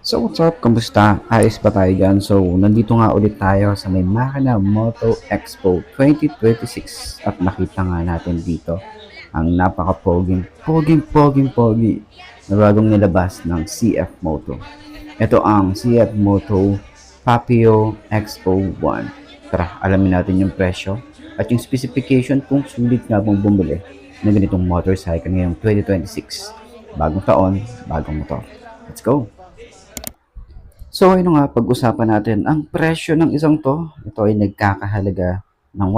So what's up? Kamusta? Ayos ba tayo dyan? So nandito nga ulit tayo sa may Makina Moto Expo 2026 at nakita nga natin dito ang napaka-pogi na bagong nilabas ng CF Moto. Ito ang CF Moto Papio Expo 1. Tara, alamin natin yung presyo at yung specification kung sulit nga bang bumili ng ganitong motorcycle ngayong 2026. Bagong taon, bagong motor. Let's go! So ayun nga, pag-usapan natin ang presyo ng isang to. Ito ay nagkakahalaga ng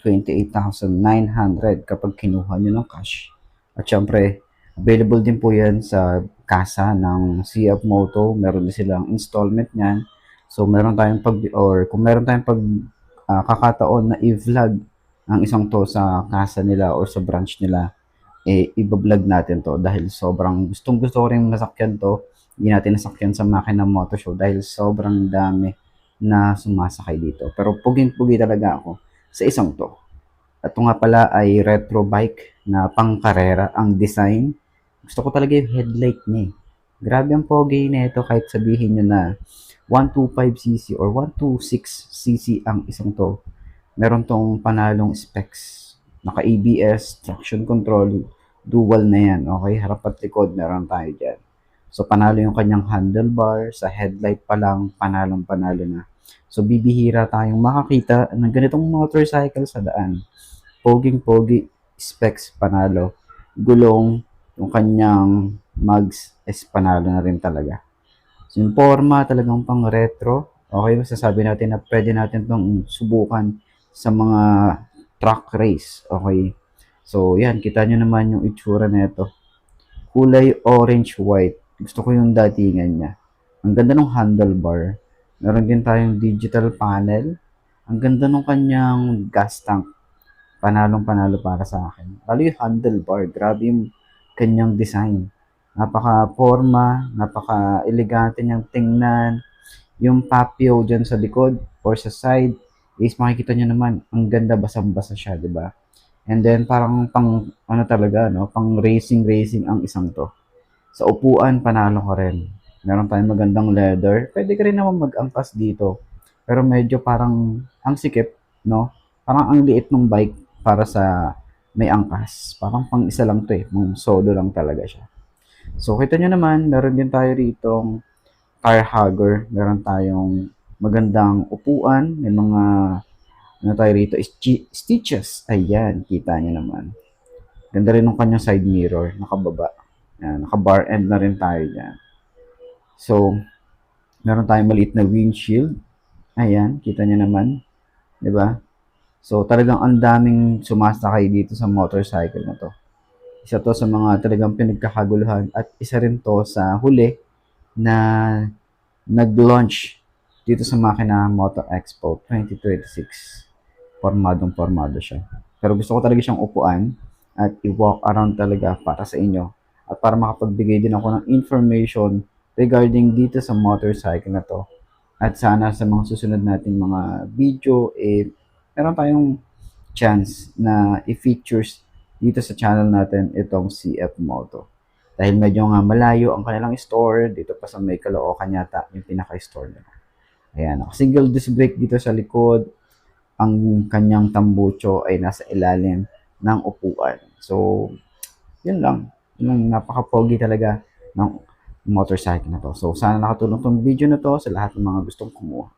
128,900 kapag kinuha nyo ng cash. At syempre, available din po yan sa kasa ng CF Moto. Meron din silang installment niyan. So meron tayong kung meron tayong kakataon na i-vlog ang isang to sa kasa nila or sa branch nila, i-vlog natin to dahil sobrang gustong gusto ko rin nasakyan to. Hindi natin nasakyan sa Makina Moto Show dahil sobrang dami na sumasakay dito. Pero puging-pugi talaga ako sa isang to. At ito nga pala ay retro bike na pang-karera ang design. Gusto ko talaga yung headlight niya. Grabe ang pogi na ito kahit sabihin nyo na 125cc or 126cc ang isang to. Meron tong panalong specs. Naka-ABS, traction control, dual na yan. Okay, harap at likod meron tayo dyan. So, panalo yung kanyang handlebar. Sa headlight pa lang, panalong-panalo na. So, bibihira tayong makakita ng ganitong motorcycle sa daan. Poging-pogi, specs panalo. Gulong, yung kanyang mugs is panalo na rin talaga. So, yung forma talagang pang retro. Okay, masasabi natin na pwede natin itong subukan sa mga truck race. Okay. So, yan. Kita nyo naman yung itsura na ito. Kulay orange-white. Gusto ko yung datingan niya. Ang ganda ng handlebar. Meron din tayong digital panel. Ang ganda ng kanyang gas tank. Panalong-panalo para sa akin. Lalo yung handlebar. Grabe yung kanyang design. Napaka-forma, napaka-elegante niyang tingnan. Yung papio dyan sa likod or sa side is makikita niyo naman, ang ganda, basang-basa siya, di ba? And then parang pang ano talaga, no? Pang racing ang isang to. Sa upuan, panalo ko rin. Meron tayong magandang leather. Pwede ka rin naman mag-angkas dito. Pero medyo parang ang sikip, no? Parang ang liit ng bike para sa may angkas. Parang pang isa lang to eh. Pang solo lang talaga siya. So, kita nyo naman, meron din tayo rito car hugger. Meron tayong magandang upuan. May mga ano tayo rito is stitches. Ayan, kita nyo naman. Ganda rin ng kanyang side mirror, nakababa. Yan, naka-bar end na rin tayo dyan. So, meron tayong maliit na windshield. Ayan, kita nyo naman. 'Di ba? So, talagang ang daming sumasakay dito sa motorcycle na to. Isa to sa mga talagang pinagkakaguluhan at isa rin to sa huli na nag-launch dito sa Makina Moto Expo 2026. Pormadong-pormado siya. Pero gusto ko talaga siyang upuan at i-walk around talaga para sa inyo at para makapagbigay din ako ng information regarding dito sa motorcycle na to. At sana sa mga susunod nating mga video, meron tayong chance na i-features dito sa channel natin itong CF Moto. Dahil medyo nga malayo ang kanilang store, dito pa sa may Caloocan yata yung pinaka-store nila. Ayan, single disc brake dito sa likod, ang kanyang tambucho ay nasa ilalim ng upuan. So, yun lang. Yun lang, napaka-pogi talaga ng motorcycle na to. So, sana nakatulong tong video na to sa lahat ng mga gustong kumuha.